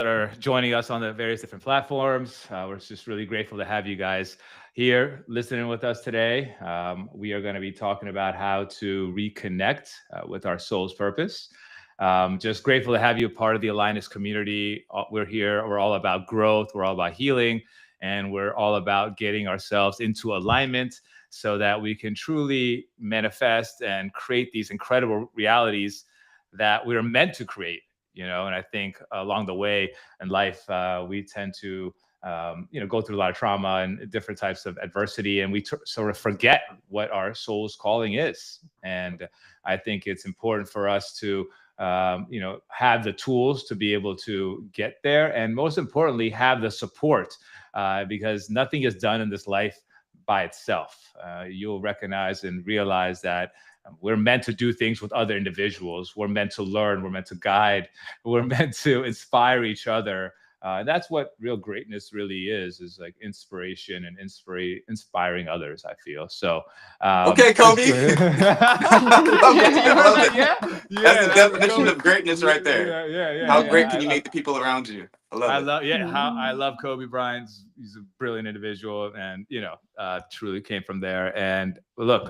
that are joining us on the various different platforms. We're just really grateful to have you guys here listening with us today. We are going to be talking about how to reconnect with our soul's purpose. Just grateful to have you a part of the AlignUs community. We're here. We're all about growth. We're all about healing. And we're all about getting ourselves into alignment so that we can truly manifest and create these incredible realities that we're meant to create. And I think along the way in life, we tend to go through a lot of trauma and different types of adversity, and we sort of forget what our soul's calling is. And I think it's important for us to have the tools to be able to get there, and most importantly, have the support, because nothing is done in this life by itself. You'll recognize and realize that we're meant to do things with other individuals. We're meant to learn. We're meant to guide. We're meant to inspire each other. That's what real greatness really is like inspiration and inspiring others, I feel. So, okay, Kobe. Love it. Yeah, that's the definition Kobe. of greatness right there. Yeah. How great can you make the people around you? I love it. I love Kobe Bryant. He's a brilliant individual, and truly came from there. And look,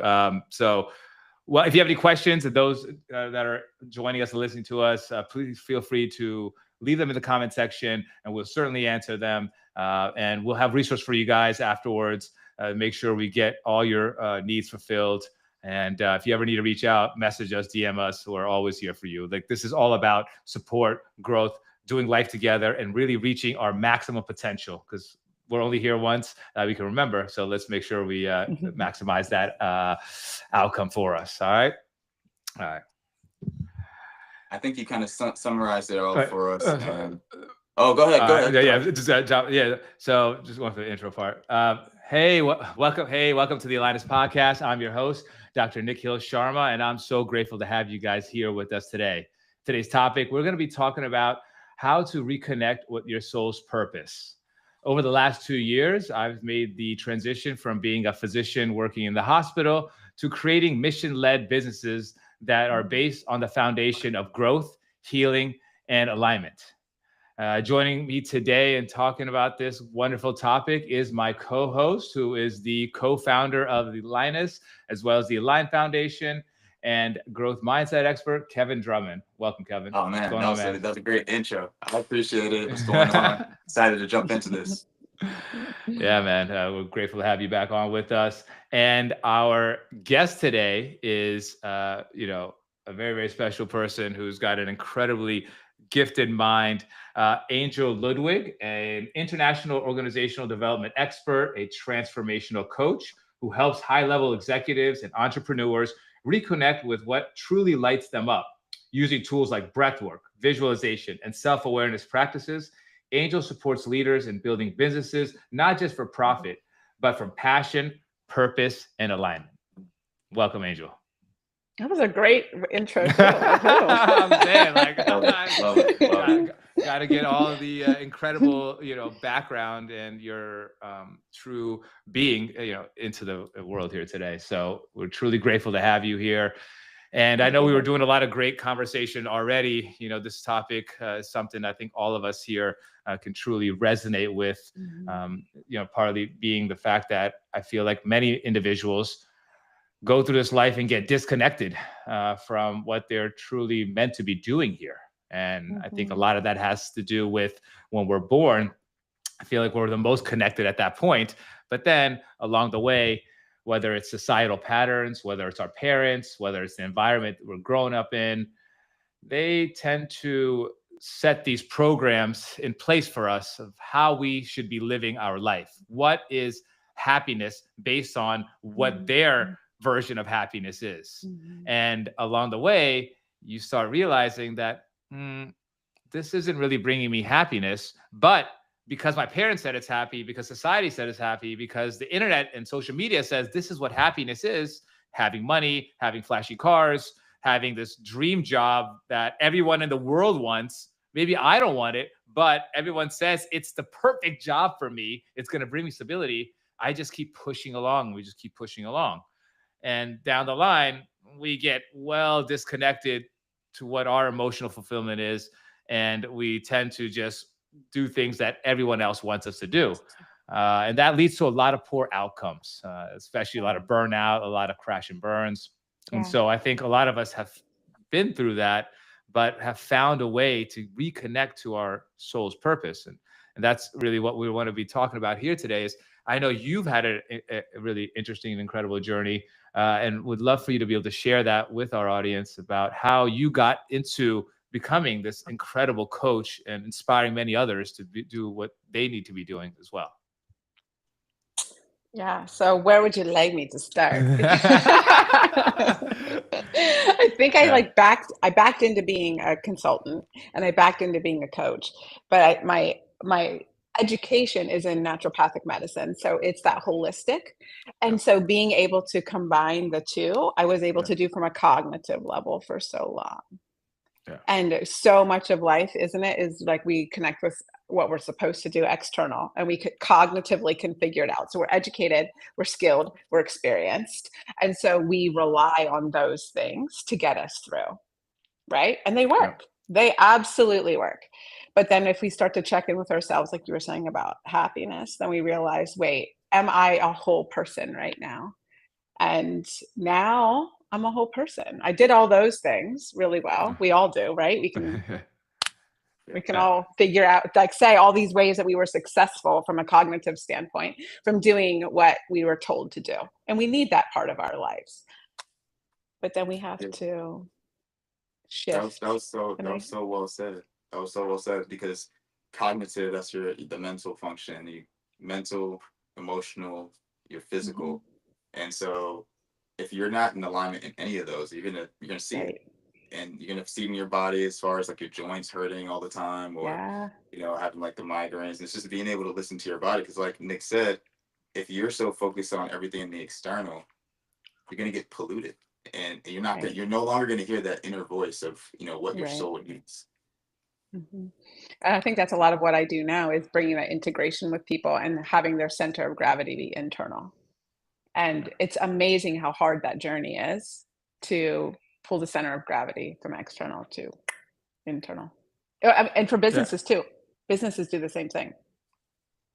well, if you have any questions, and those that are joining us and listening to us, please feel free to leave them in the comment section, and we'll certainly answer them. And we'll have resources for you guys afterwards. Make sure we get all your needs fulfilled. And if you ever need to reach out, message us, DM us. We're always here for you. Like, this is all about support, growth, doing life together, and really reaching our maximum potential, because we're only here once, we can remember. So let's make sure we maximize that outcome for us. All right. I think you kind of summarized it all for us. Oh, go ahead. Yeah. So just going for the intro part. Hey, welcome to the AlignUs Podcast. I'm your host, Dr. Nikhil Sharma, and I'm so grateful to have you guys here with us today. Today's topic, we're going to be talking about how to reconnect with your soul's purpose. Over the last 2 years, I've made the transition from being a physician working in the hospital to creating mission-led businesses that are based on the foundation of growth, healing, and alignment. Joining me today and talking about this wonderful topic is my co-host, who is the co-founder of the AlignUs, as well as the Align Foundation, and growth mindset expert, Kevin Drummond. Welcome, Kevin. Oh, man. That was a great intro. I appreciate it. What's going on? Excited to jump into this. Yeah, man. We're grateful to have you back on with us. And our guest today is, a very, very special person who's got an incredibly gifted mind. Angel Ludwig, an international organizational development expert, a transformational coach who helps high-level executives and entrepreneurs reconnect with what truly lights them up. Using tools like breathwork, visualization, and self-awareness practices, Angel supports leaders in building businesses, not just for profit, but from passion, purpose, and alignment. Welcome, Angel. That was a great intro. Man, got to get all of the incredible, background and your true being, into the world here today. So we're truly grateful to have you here. And I know we were doing a lot of great conversation already. This topic is something I think all of us here can truly resonate with, partly being the fact that I feel like many individuals go through this life and get disconnected from what they're truly meant to be doing here. And I think a lot of that has to do with when we're born. I feel like we're the most connected at that point. But then along the way, whether it's societal patterns, whether it's our parents, whether it's the environment we're growing up in, they tend to set these programs in place for us of how we should be living our life. What is happiness based on what their version of happiness is? And along the way, you start realizing that this isn't really bringing me happiness, but because my parents said it's happy, because society said it's happy, because the internet and social media says this is what happiness is, having money, having flashy cars, having this dream job that everyone in the world wants. Maybe I don't want it, but everyone says it's the perfect job for me. It's going to bring me stability. I just keep pushing along. We just keep pushing along. And down the line, we get well disconnected to what our emotional fulfillment is. And we tend to just do things that everyone else wants us to do. And that leads to a lot of poor outcomes, especially a lot of burnout, a lot of crash and burns. And so I think a lot of us have been through that, but have found a way to reconnect to our soul's purpose. And that's really what we want to be talking about here today. Is I know you've had a really interesting and incredible journey, and would love for you to be able to share that with our audience about how you got into becoming this incredible coach and inspiring many others to do what they need to be doing as well. Yeah. So where would you like me to start? I think I backed into being a consultant, and I backed into being a coach, but my education is in naturopathic medicine. So it's that holistic. And so being able to combine the two, I was able to do from a cognitive level for so long. Yeah. And so much of life, isn't it, is like we connect with what we're supposed to do external, and we could cognitively can figure it out. So we're educated, we're skilled, we're experienced. And so we rely on those things to get us through, right? And they work. They absolutely work. But then if we start to check in with ourselves, like you were saying about happiness, then we realize, wait, am I a whole person right now? And now I'm a whole person. I did all those things really well. We all do, right? We can all figure out, like say all these ways that we were successful from a cognitive standpoint, from doing what we were told to do. And we need that part of our lives. But then we have to shift. That was so well said. That was so well said, because cognitive, that's the mental function, the mental, emotional, your physical. And so if you're not in alignment in any of those, you're gonna see it. And you're gonna see it in your body as far as like your joints hurting all the time, or having like the migraines. And it's just being able to listen to your body, because like Nick said, if you're so focused on everything in the external, you're gonna get polluted, and you're no longer gonna hear that inner voice of what your soul needs. And I think that's a lot of what I do now, is bringing that integration with people and having their center of gravity be internal. And it's amazing how hard that journey is to pull the center of gravity from external to internal. And for businesses too. Businesses do the same thing.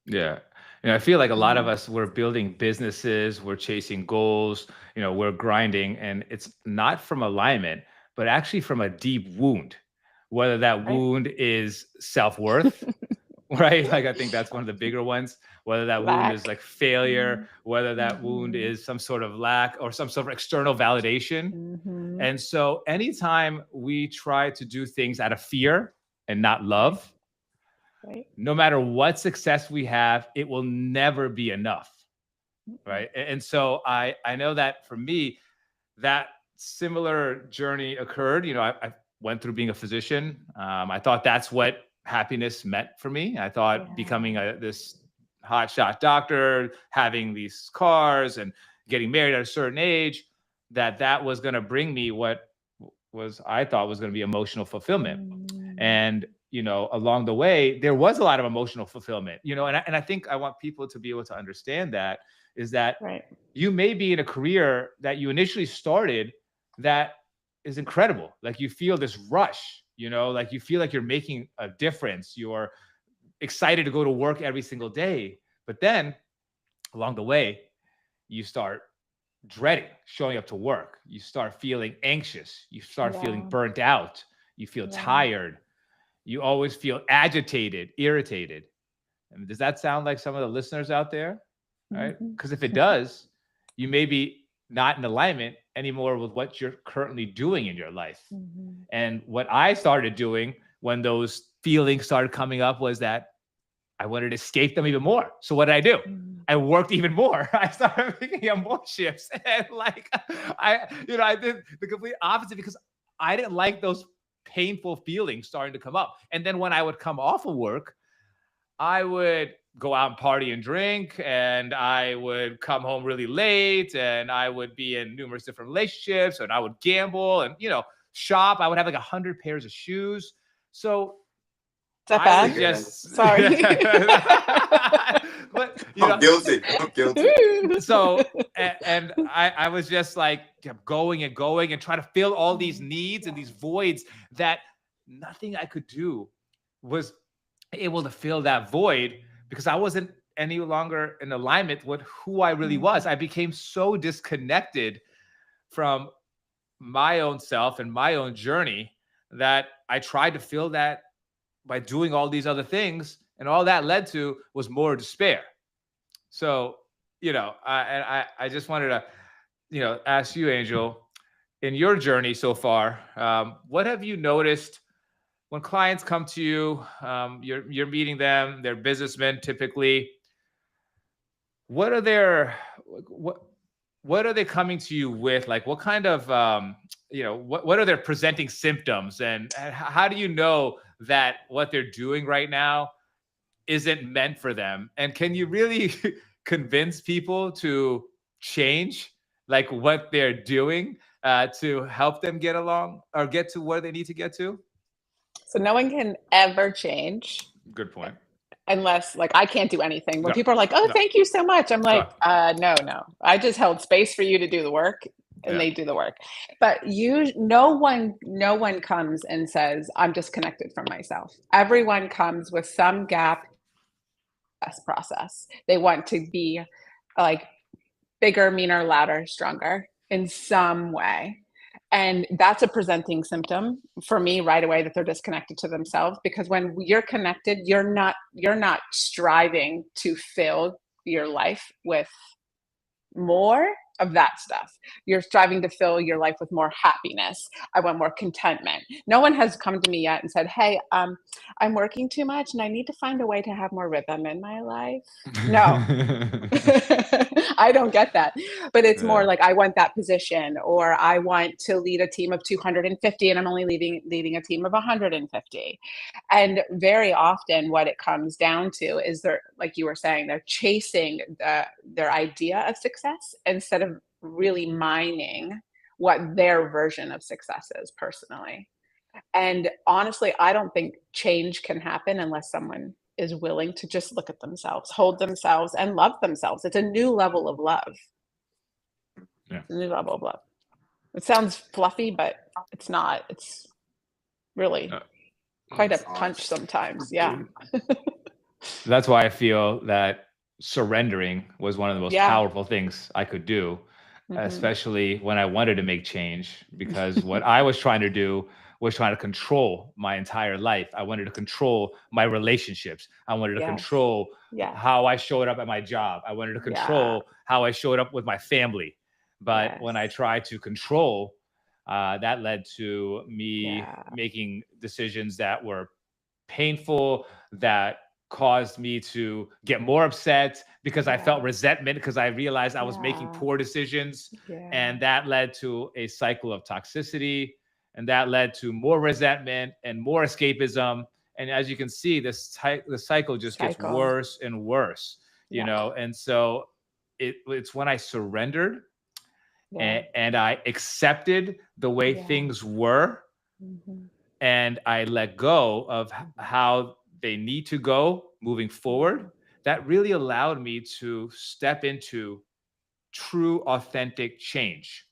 Yeah. I feel like a lot of us, we're building businesses, we're chasing goals, we're grinding, and it's not from alignment, but actually from a deep wound. Whether that wound is self-worth, right? Like I think that's one of the bigger ones. Whether that wound is like failure, whether that wound is some sort of lack or some sort of external validation. And so anytime we try to do things out of fear and not love, no matter what success we have, it will never be enough, right? And so I know that for me, that similar journey occurred. I went through being a physician. I thought that's what happiness meant for me. I thought becoming this hotshot doctor, having these cars and getting married at a certain age, that was going to bring me what I thought was going to be emotional fulfillment. And, along the way, there was a lot of emotional fulfillment, and I think I want people to be able to understand that is that you may be in a career that you initially started that is incredible. Like you feel this rush, like you feel like you're making a difference. You're excited to go to work every single day. But then along the way, you start dreading showing up to work. You start feeling anxious. You start feeling burnt out. You feel tired. You always feel agitated, irritated. And does that sound like some of the listeners out there? Right? Because if it does, you may be not in alignment anymore with what you're currently doing in your life. And what I started doing when those feelings started coming up was that I wanted to escape them even more. So what did I do? I worked even more. I started picking up more shifts. And I did the complete opposite, because I didn't like those painful feelings starting to come up. And then when I would come off of work, I would go out and party and drink, and I would come home really late, and I would be in numerous different relationships, and I would gamble and, shop. I would have like 100 pairs of shoes. So is that bad? Sorry. But, I'm guilty. So, and I was just like kept going and going and trying to fill all these needs and these voids that nothing I could do was able to fill that void because I wasn't any longer in alignment with who I really was. I became so disconnected from my own self and my own journey that I tried to fill that by doing all these other things. And all that led to was more despair. So, I just wanted to, ask you, Angel, in your journey so far, what have you noticed when clients come to you? You're meeting them, they're businessmen typically. What are what are they coming to you with? Like, what kind of what are their presenting symptoms, and how do you know that what they're doing right now isn't meant for them? And can you really convince people to change like what they're doing to help them get along or get to where they need to get to? So no one can ever change. Good point. Unless, like, I can't do anything. When people are like, oh, No. thank you so much. I'm like, no. I just held space for you to do the work, and they do the work. But no one comes and says, I'm disconnected from myself. Everyone comes with some gap process. They want to be like bigger, meaner, louder, stronger in some way. And that's a presenting symptom for me right away that they're disconnected to themselves, because when you're connected, you're not striving to fill your life with more of that stuff. You're striving to fill your life with more happiness. I want more contentment. No one has come to me yet and said, hey, I'm working too much and I need to find a way to have more rhythm in my life. No. I don't get that. But it's more like, I want that position, or I want to lead a team of 250 and I'm only leading a team of 150. And very often what it comes down to is they're, like you were saying, they're chasing their idea of success instead of really mining what their version of success is personally. And honestly, I don't think change can happen unless someone is willing to just look at themselves, hold themselves, and love themselves. It's a new level of love. Yeah. It's a new level of love. It sounds fluffy, but it's not. It's really quite a punch sometimes. Yeah. That's why I feel that surrendering was one of the most powerful things I could do, especially when I wanted to make change, because what I was trying to do was trying to control my entire life. I wanted to control my relationships. I wanted to control how I showed up at my job. I wanted to control how I showed up with my family. But when I tried to control, that led to me making decisions that were painful, that caused me to get more upset because I felt resentment because I realized I was making poor decisions. And that led to a cycle of toxicity. And that led to more resentment and more escapism. And as you can see, the cycle just gets worse and worse, you know? And so it's when I surrendered and I accepted the way things were, and I let go of how they need to go moving forward, that really allowed me to step into true, authentic change.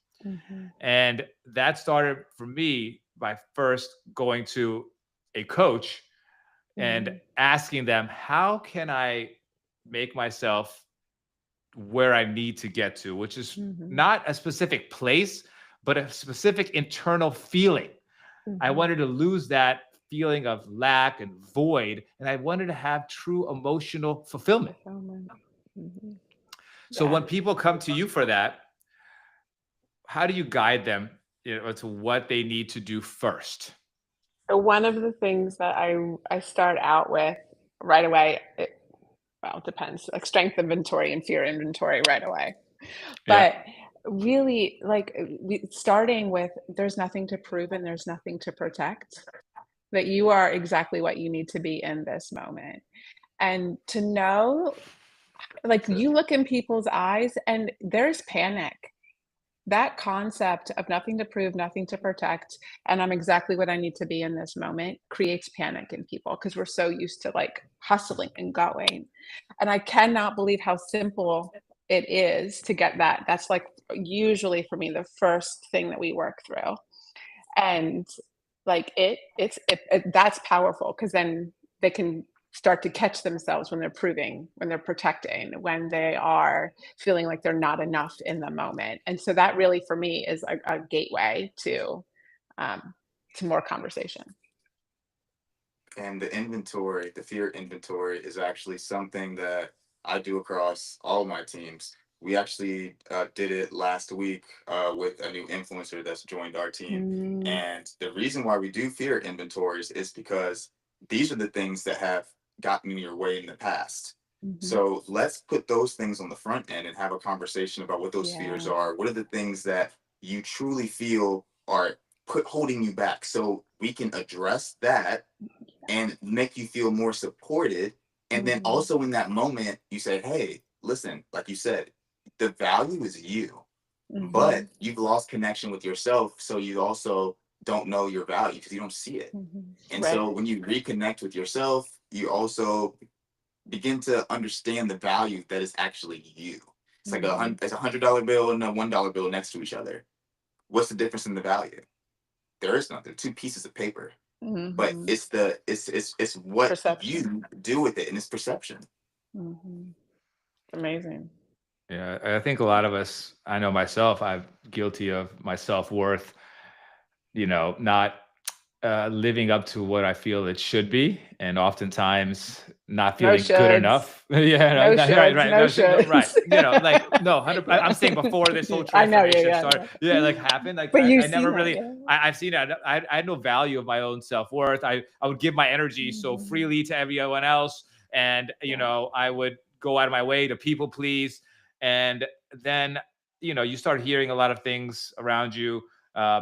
And that started for me by first going to a coach and asking them, how can I make myself where I need to get to, which is not a specific place, but a specific internal feeling. I wanted to lose that feeling of lack and void, and I wanted to have true emotional fulfillment. So when people come to you for that, how do you guide them, to what they need to do first? So one of the things that I start out with right away, it depends, like strength inventory and fear inventory right away. But really, like, starting with, there's nothing to prove and there's nothing to protect, that you are exactly what you need to be in this moment. And to know, like, you look in people's eyes and there's panic. That concept of nothing to prove, nothing to protect, and I'm exactly what I need to be in this moment creates panic in people because we're so used to like hustling and going. And I cannot believe how simple it is to get that. That's like usually for me the first thing that we work through. And like that's powerful, because then they can start to catch themselves when they're proving, when they're protecting, when they are feeling like they're not enough in the moment. And so that really, for me, is a gateway to more conversation. And the inventory, the fear inventory, is actually something that I do across all my teams. We actually did it last week with a new influencer that's joined our team. And the reason why we do fear inventories is because these are the things that have gotten in your way in the past. So let's put those things on the front end and have a conversation about what those fears are. What are the things that you truly feel are holding you back, so we can address that and make you feel more supported. And then also in that moment, you say, hey, listen, like you said, the value is you, but you've lost connection with yourself. So you also don't know your value because you don't see it. And so when you reconnect with yourself, you also begin to understand the value that is actually you. It's like it's $100 bill and a $1 bill next to each other. What's the difference in the value? There is none. They're two pieces of paper. But it's what perception. You do with it, and it's perception. Amazing. Yeah, I think a lot of us, I know myself, I'm guilty of my self-worth, not living up to what I feel it should be, and oftentimes not feeling good enough. Right. No, 100. I'm saying before this whole transformation started, happened. Like, but I never really, I've seen it. I had no value of my own self-worth. I would give my energy so freely to everyone else, and I would go out of my way to people please, and then you start hearing a lot of things around you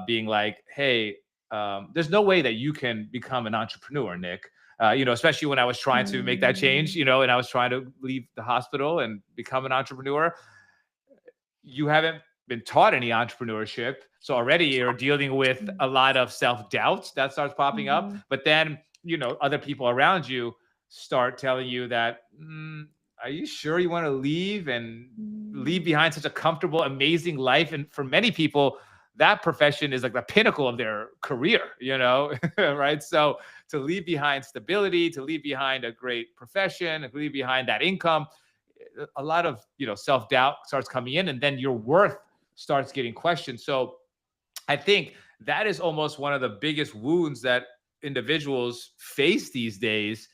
being like, hey. There's no way that you can become an entrepreneur, Nick. Especially when I was trying to make that change, and I was trying to leave the hospital and become an entrepreneur. You haven't been taught any entrepreneurship. So already you're dealing with a lot of self-doubt that starts popping up. But then, other people around you start telling you that, are you sure you want to leave and leave behind such a comfortable, amazing life? And for many people, that profession is like the pinnacle of their career, right? So to leave behind stability, to leave behind a great profession, to leave behind that income, a lot of, self-doubt starts coming in, and then your worth starts getting questioned. So I think that is almost one of the biggest wounds that individuals face these days,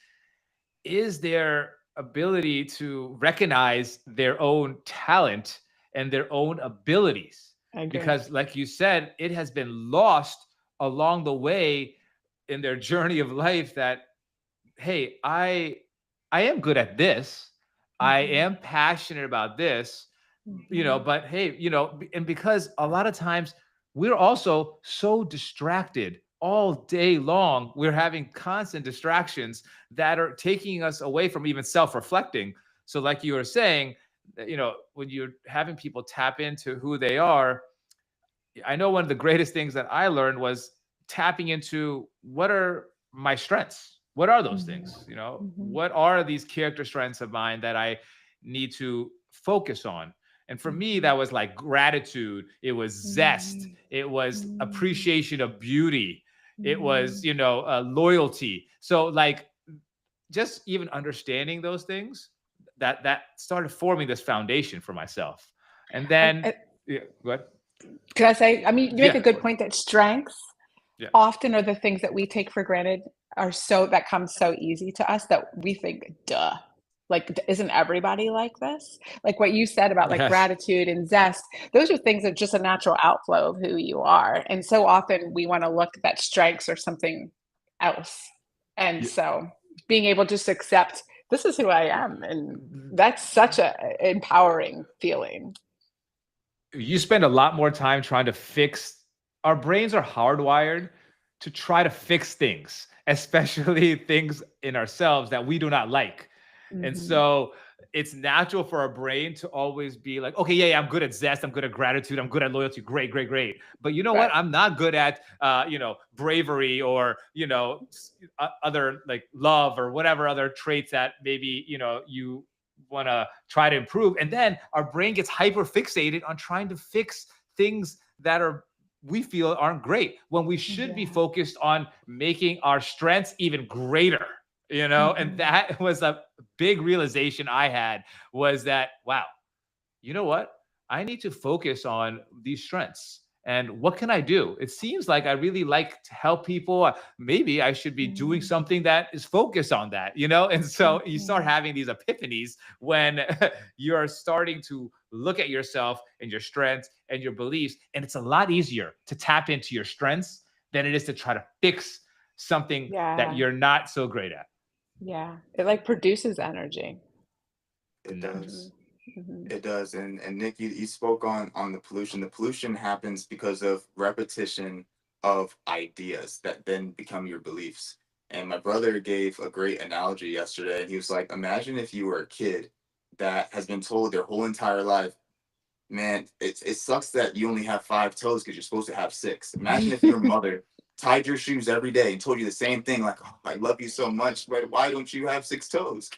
is their ability to recognize their own talent and their own abilities. Because like you said, it has been lost along the way in their journey of life that, hey, I am good at this. I am passionate about this, but hey, and because a lot of times we're also so distracted all day long, we're having constant distractions that are taking us away from even self-reflecting. So like you were saying, when you're having people tap into who they are, I know one of the greatest things that I learned was tapping into what are my strengths? What are those things? What are these character strengths of mine that I need to focus on? And for me, that was like gratitude. It was zest. It was appreciation of beauty. It was, loyalty. So like just even understanding those things, that started forming this foundation for myself. And then, go ahead. Could I say, you make a good point that strengths often are the things that we take for granted, that come so easy to us that we think, duh, like, isn't everybody like this? Like what you said about gratitude and zest, those are things that just a natural outflow of who you are. And so often we want to look at strengths or something else. And so being able to just accept, this is who I am. And that's such an empowering feeling. You spend a lot more time trying to fix. Our brains are hardwired to try to fix things, especially things in ourselves that we do not like. And so it's natural for our brain to always be like, okay, yeah, I'm good at zest. I'm good at gratitude. I'm good at loyalty. Great. But you know what? I'm not good at, bravery or, other like love or whatever other traits that maybe, you want to try to improve. And then our brain gets hyper fixated on trying to fix things that we feel aren't great, when we should be focused on making our strengths even greater. And that was a big realization I had, was that, wow, you know what? I need to focus on these strengths. And what can I do? It seems like I really like to help people. Maybe I should be doing something that is focused on that, And so you start having these epiphanies when you're starting to look at yourself and your strengths and your beliefs. And it's a lot easier to tap into your strengths than it is to try to fix something that you're not so great at. Yeah. It like produces energy. It does. It does. And Nick, you spoke on the pollution. The pollution happens because of repetition of ideas that then become your beliefs. And my brother gave a great analogy yesterday. He was like, imagine if you were a kid that has been told their whole entire life, man, it sucks that you only have 5 toes because you're supposed to have 6. Imagine if your mother tied your shoes every day and told you the same thing, like, oh, I love you so much, but why don't you have 6 toes?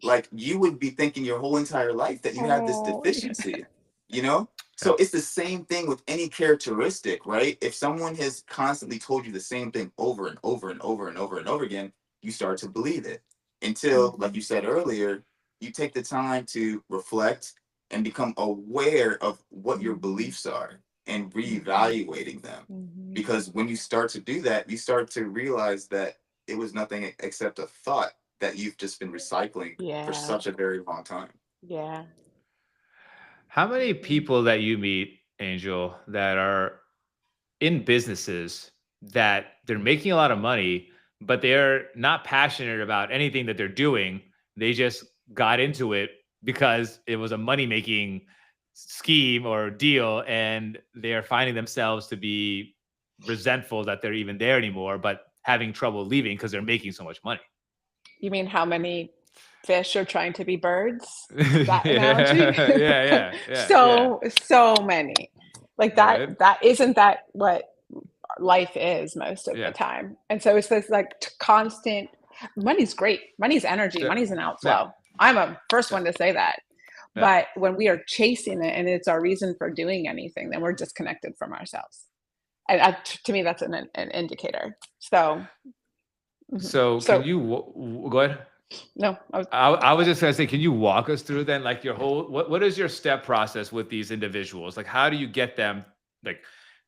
Like, you would be thinking your whole entire life that you have this deficiency, So it's the same thing with any characteristic, right? If someone has constantly told you the same thing over and over and over and over and over again, you start to believe it until, like you said earlier, you take the time to reflect and become aware of what your beliefs are and reevaluating them. Because when you start to do that, you start to realize that it was nothing except a thought that you've just been recycling for such a very long time. Yeah. How many people that you meet, Angel, that are in businesses that they're making a lot of money, but they're not passionate about anything that they're doing? They just got into it because it was a money-making scheme or deal, and they're finding themselves to be resentful that they're even there anymore, but having trouble leaving because they're making so much money. You mean how many fish are trying to be birds? That analogy? Yeah. So many. Like that, Right. that isn't that what life is most of the time. And so it's this like constant, money's great. Money's energy. Money's an outflow. I'm a first one to say that. But when we are chasing it and it's our reason for doing anything, then we're disconnected from ourselves. And to me, that's an indicator. So can you go ahead? No, I was just gonna say, can you walk us through then, like your whole, what is your step process with these individuals? Like, how do you get them, like,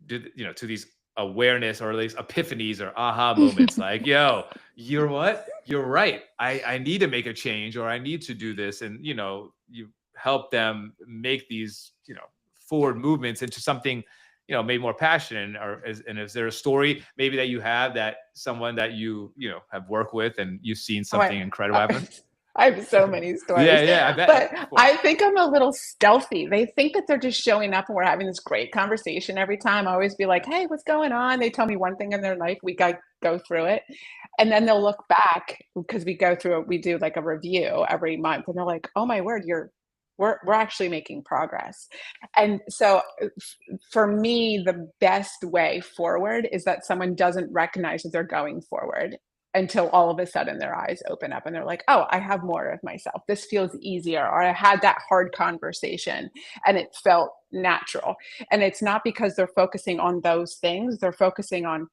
to these awareness or at least epiphanies or aha moments? Like, yo, you're right. I need to make a change, or I need to do this, and you help them make these forward movements into something maybe more passionate. And is there a story maybe that you have, that someone that you have worked with and you've seen something incredible happen? I have so many stories. Yeah, I bet. But I think I'm a little stealthy. They think that they're just showing up and we're having this great conversation every time. I always be like, hey, what's going on? They tell me one thing in their life. We go through it. And then they'll look back, because we do like a review every month. And they're like, oh my word, we're actually making progress. And so for me, the best way forward is that someone doesn't recognize that they're going forward until all of a sudden their eyes open up and they're like, oh, I have more of myself. This feels easier. Or I had that hard conversation and it felt natural. And it's not because they're focusing on those things. They're focusing on,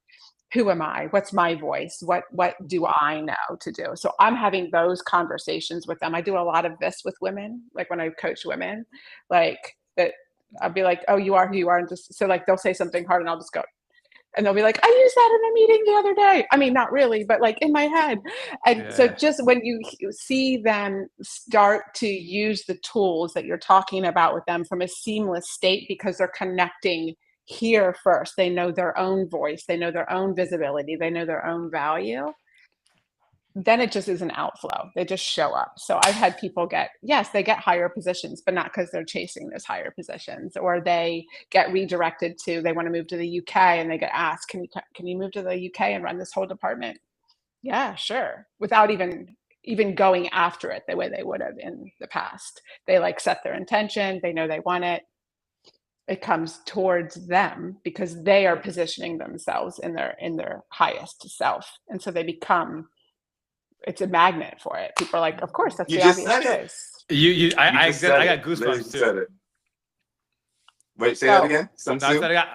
who am I? What's my voice? What do I know to do? So I'm having those conversations with them. I do a lot of this with women, like when I coach women, like that. I'll be like, oh, you are who you are. And just, so like, they'll say something hard and I'll just go, and they'll be like, I used that in a meeting the other day. I mean, not really, but like in my head. And so just when you see them start to use the tools that you're talking about with them from a seamless state, because they're connecting here first, they know their own voice, they know their own visibility, they know their own value, then it just is an outflow. They just show up. So I've had people they get higher positions, but not because they're chasing those higher positions, or they get redirected they want to move to the UK and they get asked, can you move to the UK and run this whole department? Yeah, sure. Without even going after it the way they would have in the past. They like set their intention. They know they want it. It comes towards them because they are positioning themselves in their highest self. And so it's a magnet for it. People are like, of course, that's the obvious choice. I got goosebumps too. Wait, say that again.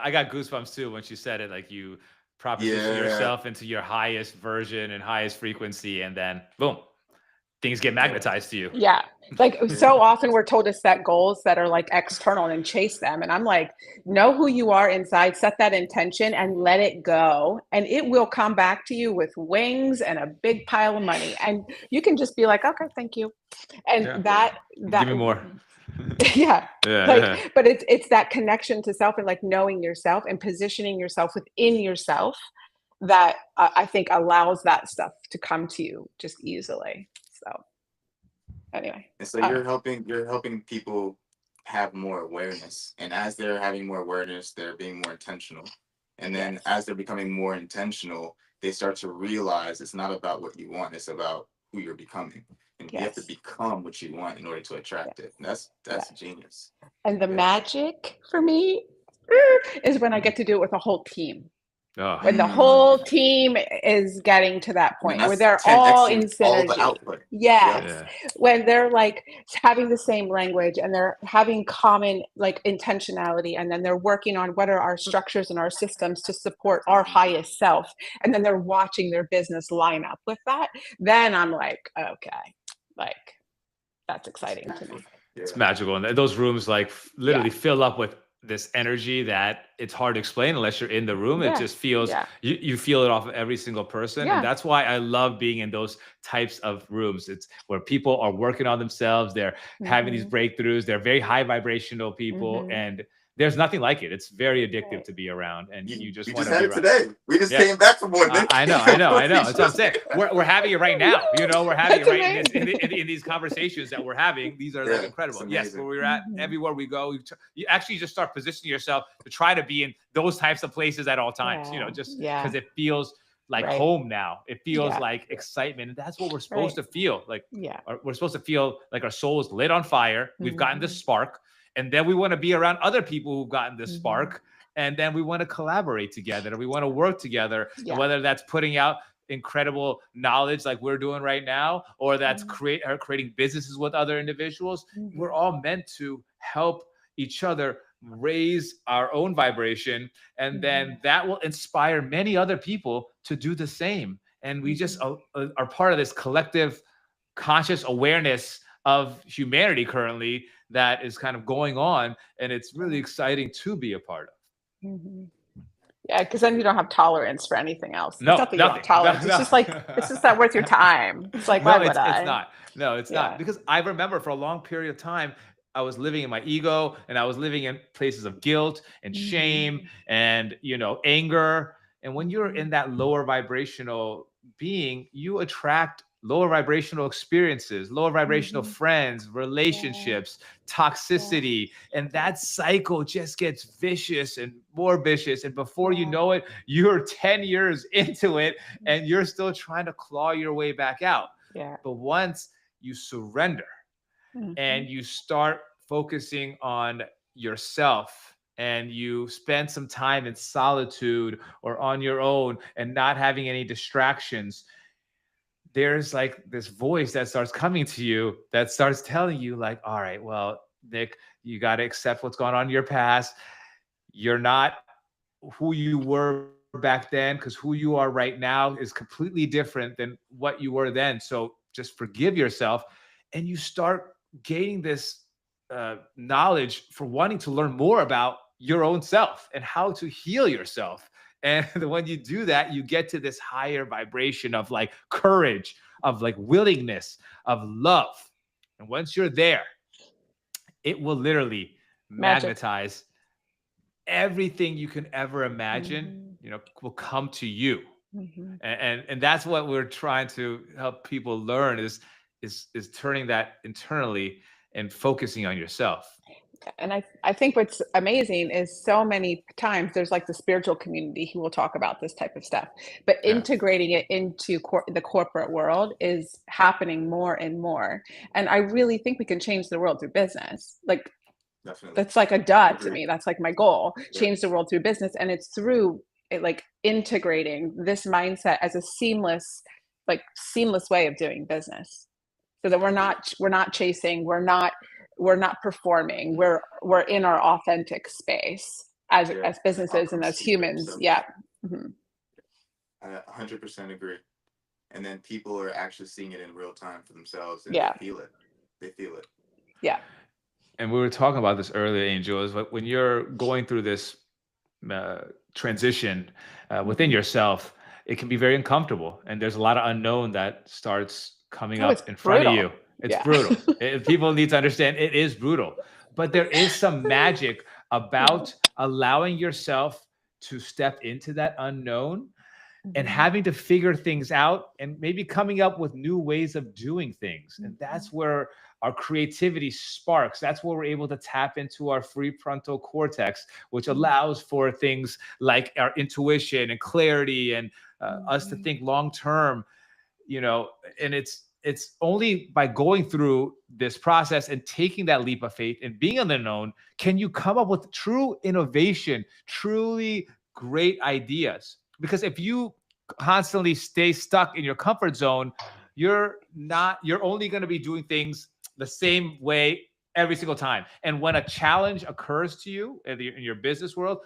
I got goosebumps too when she said it. Like proposition yourself into your highest version and highest frequency, and then boom, things get magnetized to you. Yeah. Like so often we're told to set goals that are like external and chase them. And I'm like, know who you are inside, set that intention and let it go. And it will come back to you with wings and a big pile of money. And you can just be like, okay, thank you. And that give me more. But it's that connection to self and like knowing yourself and positioning yourself within yourself that I think allows that stuff to come to you just easily. So anyway, and so you're helping people have more awareness, and as they're having more awareness, they're being more intentional, and then as they're becoming more intentional, they start to realize it's not about what you want, it's about who you're becoming, and you have to become what you want in order to attract it. And that's genius. And the magic for me is when I get to do it with a whole team. When the whole team is getting to that point where they're all in synergy. All the yes. When they're like having the same language and they're having common like intentionality, and then they're working on what are our structures and our systems to support our highest self. And then they're watching their business line up with that. Then I'm like, okay, like that's exciting to me. It's magical. And those rooms like literally fill up with this energy that it's hard to explain unless you're in the room. It just feels, you feel it off of every single person. And that's why I love being in those types of rooms. It's where people are working on themselves. They're having these breakthroughs. They're very high vibrational people. And there's nothing like it. It's very addictive to be in, and you just want to be around. Today. We just came back from one. I know. That's what I'm saying. We're having it right now. We're having it right in these conversations that we're having. These are like incredible. Yes, where we're at, everywhere we go, you actually just start positioning yourself to try to be in those types of places at all times. Just because it feels like home now. It feels like excitement, and that's what we're supposed to feel. Like we're supposed to feel like our soul is lit on fire. We've gotten this spark. And then we want to be around other people who've gotten this spark. And then we want to collaborate together. And we want to work together. And whether that's putting out incredible knowledge like we're doing right now, or that's creating businesses with other individuals, we're all meant to help each other raise our own vibration. And then that will inspire many other people to do the same. And we just are part of this collective conscious awareness of humanity currently that is kind of going on, and it's really exciting to be a part of. Yeah, because then you don't have tolerance for anything else. No, nothing. Tolerance. It's just like it's just not worth your time. It's like why would I? It's not. No, it's not. Because I remember for a long period of time, I was living in my ego, and I was living in places of guilt and shame and anger. And when you're in that lower vibrational being, you attract lower vibrational experiences, lower vibrational friends, relationships, toxicity. And that cycle just gets vicious and more vicious. And before you know it, you're 10 years into it and you're still trying to claw your way back out. But once you surrender and you start focusing on yourself, and you spend some time in solitude or on your own and not having any distractions, there's like this voice that starts coming to you that starts telling you like, all right, well, Nick, you got to accept what's going on in your past. You're not who you were back then, because who you are right now is completely different than what you were then. So just forgive yourself. And you start gaining this knowledge for wanting to learn more about your own self and how to heal yourself. And when you do that, you get to this higher vibration of like courage, of like willingness, of love. And once you're there, it will literally magnetize everything you can ever imagine, will come to you. And that's what we're trying to help people learn is turning that internally and focusing on yourself. And I think what's amazing is so many times there's like the spiritual community who will talk about this type of stuff, but integrating it into the corporate world is happening more and more. And I really think we can change the world through business. Like that's like a duh to me. That's like my goal, change the world through business. And it's through it, like integrating this mindset as a seamless way of doing business, so that we're not chasing, we're not performing, we're in our authentic space as businesses and as humans. I 100% agree. And then people are actually seeing it in real time for themselves, and Yeah. they feel it. They feel it. Yeah. And we were talking about this earlier, Angel, is when you're going through this transition within yourself, it can be very uncomfortable. And there's a lot of unknown that starts coming Oh, it's up in front of brutal. you. It's Yeah. brutal. People need to understand it is brutal. But there is some magic about allowing yourself to step into that unknown and having to figure things out and maybe coming up with new ways of doing things. And that's where our creativity sparks. That's where we're able to tap into our prefrontal cortex, which allows for things like our intuition and clarity and us to think long term, you know. And it's only by going through this process and taking that leap of faith and being in the known can you come up with true innovation, truly great ideas. Because if you constantly stay stuck in your comfort zone, you're only going to be doing things the same way every single time. And when a challenge occurs to you in your business world,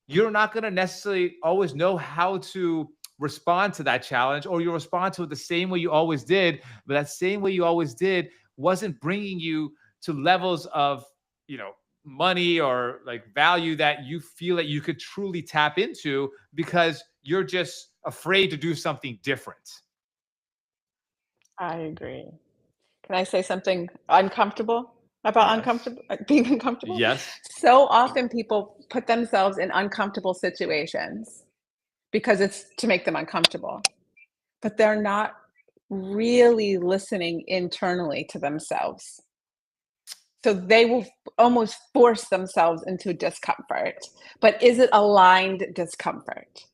you're not going to necessarily always know how to respond to that challenge, or you respond to it the same way you always did. But that same way you always did wasn't bringing you to levels of, you know, money or like value that you feel that you could truly tap into because you're just afraid to do something different. I agree. Can I say something uncomfortable about being uncomfortable? Yes. So often people put themselves in uncomfortable situations because it's to make them uncomfortable, but they're not really listening internally to themselves. So they will almost force themselves into discomfort, but is it aligned discomfort?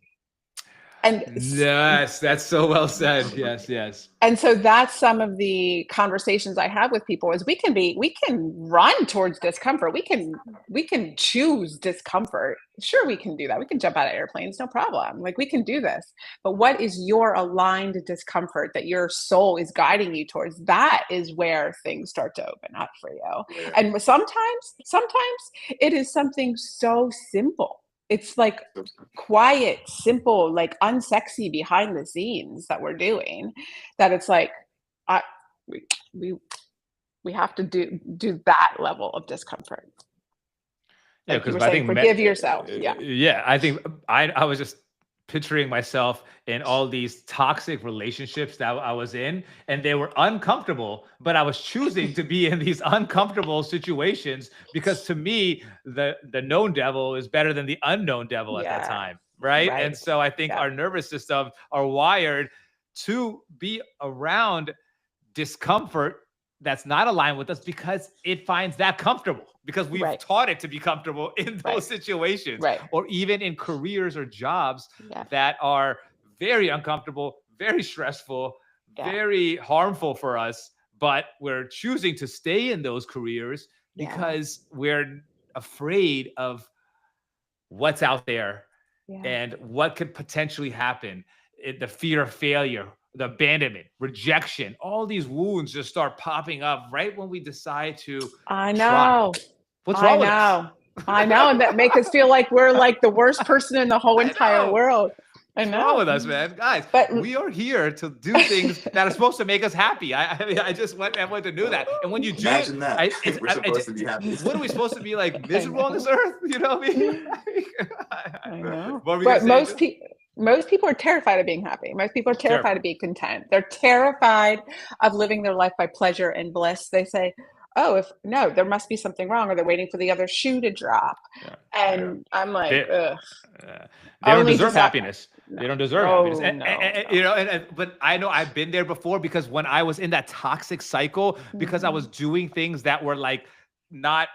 And yes, that's so well said. Yes. And so that's some of the conversations I have with people is we can run towards discomfort. We can choose discomfort. Sure, we can do that. We can jump out of airplanes, no problem. Like we can do this. But what is your aligned discomfort that your soul is guiding you towards? That is where things start to open up for you. Yeah. And sometimes it is something so simple. It's like quiet, simple, like unsexy behind the scenes that we're doing, that it's like we have to do that level of discomfort. Yeah, like because I think forgive yourself. Yeah, I think I was just picturing myself in all these toxic relationships that I was in, and they were uncomfortable, but I was choosing to be in these uncomfortable situations because to me, the known devil is better than the unknown devil at that time, right? And so I think our nervous system are wired to be around discomfort that's not aligned with us because it finds that comfortable, because we've taught it to be comfortable in those situations, or even in careers or jobs that are very uncomfortable, very stressful, very harmful for us, but we're choosing to stay in those careers because we're afraid of what's out there and what could potentially happen. The fear of failure, the abandonment, rejection, all these wounds just start popping up right when we decide to try. What's wrong with us? I know, and that make us feel like we're like the worst person in the whole entire world. I know. What's wrong with us, man? Guys, but we are here to do things that are supposed to make us happy. I just want everyone to know that. And when you do imagine that, we're supposed to be happy. What are we supposed to be like, miserable on this earth? You know what I mean? I know. But most people are terrified of being happy. Most people are terrified of being content. They're terrified of living their life by pleasure and bliss. They say, oh, there must be something wrong, or they're waiting for the other shoe to drop. And I'm like, ugh. They don't deserve happiness. No. They don't deserve happiness. And, you know, but I know I've been there before, because when I was in that toxic cycle, because I was doing things that were like not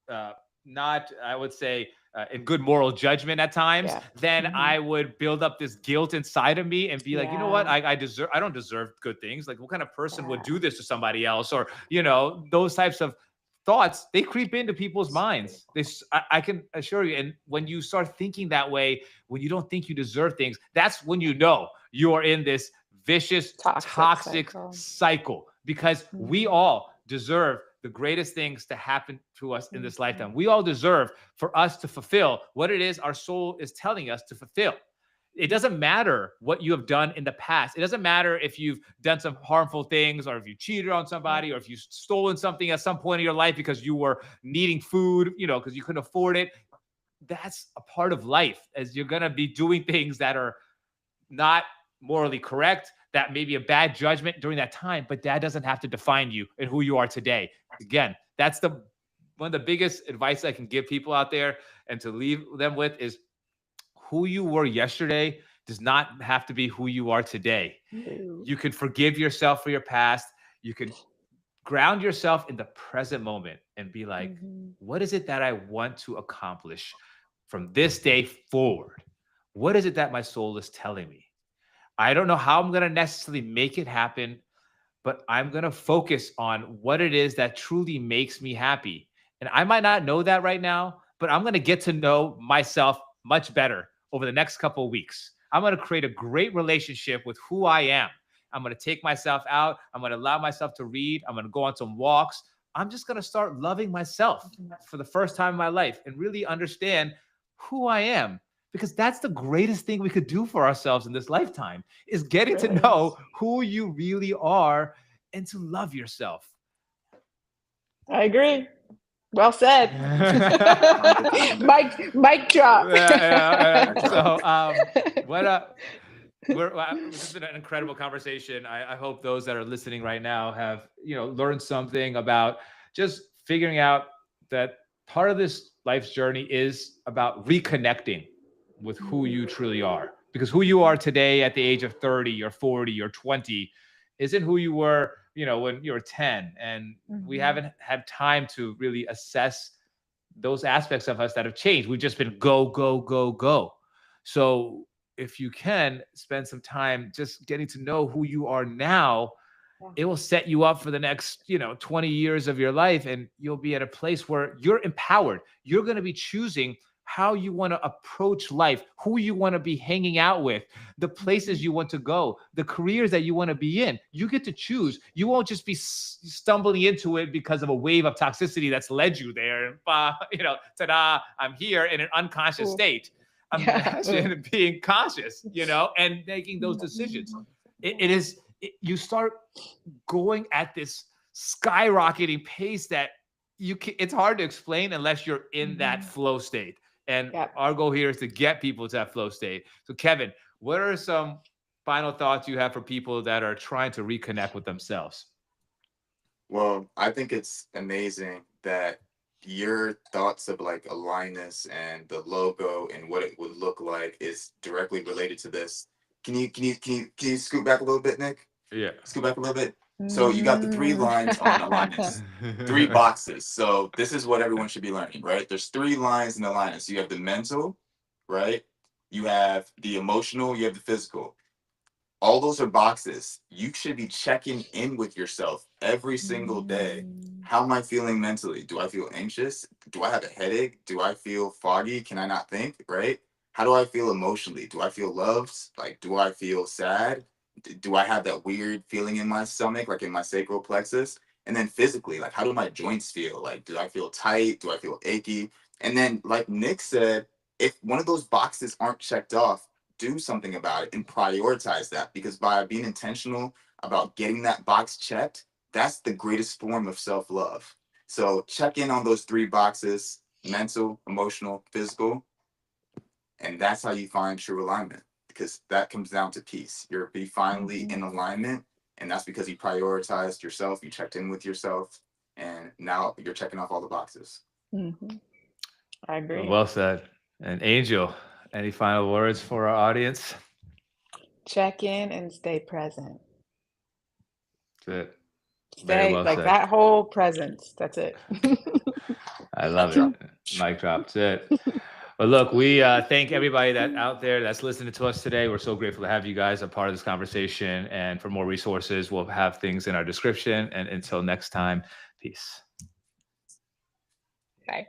I would say in good moral judgment at times, then I would build up this guilt inside of me and be like, you know what, I don't deserve good things. Like, what kind of person would do this to somebody else? Or, you know, those types of thoughts, they creep into people's minds. I can assure you. And when you start thinking that way, when you don't think you deserve things, that's when you know you are in this vicious, toxic cycle, because we all deserve the greatest things to happen to us in this lifetime. We all deserve for us to fulfill what it is our soul is telling us to fulfill. It doesn't matter what you have done in the past. It doesn't matter if you've done some harmful things or if you cheated on somebody or if you've stolen something at some point in your life because you were needing food, because you couldn't afford it. That's a part of life, as you're going to be doing things that are not morally correct, that may be a bad judgment during that time, but that doesn't have to define you and who you are today. Again, that's one of the biggest advice I can give people out there and to leave them with is who you were yesterday does not have to be who you are today. You can forgive yourself for your past. You can ground yourself in the present moment and be like, what is it that I want to accomplish from this day forward? What is it that my soul is telling me? I don't know how I'm going to necessarily make it happen, but I'm going to focus on what it is that truly makes me happy. And I might not know that right now, but I'm going to get to know myself much better over the next couple of weeks. I'm going to create a great relationship with who I am. I'm going to take myself out. I'm going to allow myself to read. I'm going to go on some walks. I'm just going to start loving myself for the first time in my life and really understand who I am, because that's the greatest thing we could do for ourselves in this lifetime is getting to know who you really are and to love yourself. I agree. Well said. Mic drop. This has been an incredible conversation. I hope those that are listening right now have, learned something about just figuring out that part of this life's journey is about reconnecting with who you truly are. Because who you are today at the age of 30 or 40 or 20 isn't who you were, when you were 10. And we haven't had time to really assess those aspects of us that have changed. We've just been go, go, go, go. So if you can spend some time just getting to know who you are now, it will set you up for the next, 20 years of your life. And you'll be at a place where you're empowered. You're going to be choosing how you want to approach life, who you want to be hanging out with, the places you want to go, the careers that you want to be in. You get to choose. You won't just be stumbling into it because of a wave of toxicity that's led you there. Ta-da, I'm here in an unconscious state. Imagine being conscious, and making those decisions. You start going at this skyrocketing pace that it's hard to explain unless you're in that flow state. And our goal here is to get people to that flow state. So Kevin, what are some final thoughts you have for people that are trying to reconnect with themselves? Well, I think it's amazing that your thoughts of like AlignUs and the logo and what it would look like is directly related to this. Can you scoot back a little bit, Nick? Yeah. Scoot back a little bit. So you got the 3 lines on AlignUs, 3 boxes. So this is what everyone should be learning, right? There's 3 lines in AlignUs. You have the mental, right? You have the emotional, you have the physical. All those are boxes. You should be checking in with yourself every single day. How am I feeling mentally? Do I feel anxious? Do I have a headache? Do I feel foggy? Can I not think, right? How do I feel emotionally? Do I feel loved? Like, do I feel sad? Do I have that weird feeling in my stomach, like in my sacral plexus? And then physically, like, how do my joints feel? Like, do I feel tight? Do I feel achy? And then, like Nick said, if one of those boxes aren't checked off, do something about it and prioritize that, because by being intentional about getting that box checked, that's the greatest form of self-love. So check in on those 3 boxes: mental, emotional, physical. And that's how you find true alignment, because that comes down to peace. You're finally in alignment, and that's because you prioritized yourself, you checked in with yourself, and now you're checking off all the boxes. I agree. Well said. And Angel, any final words for our audience? Check in and stay present. That's it. Stay like said. That whole presence. That's it. I love it. Mic drop. That's it. Well, look, we thank everybody that out there that's listening to us today. We're so grateful to have you guys a part of this conversation. And for more resources, we'll have things in our description. And until next time, peace. Bye.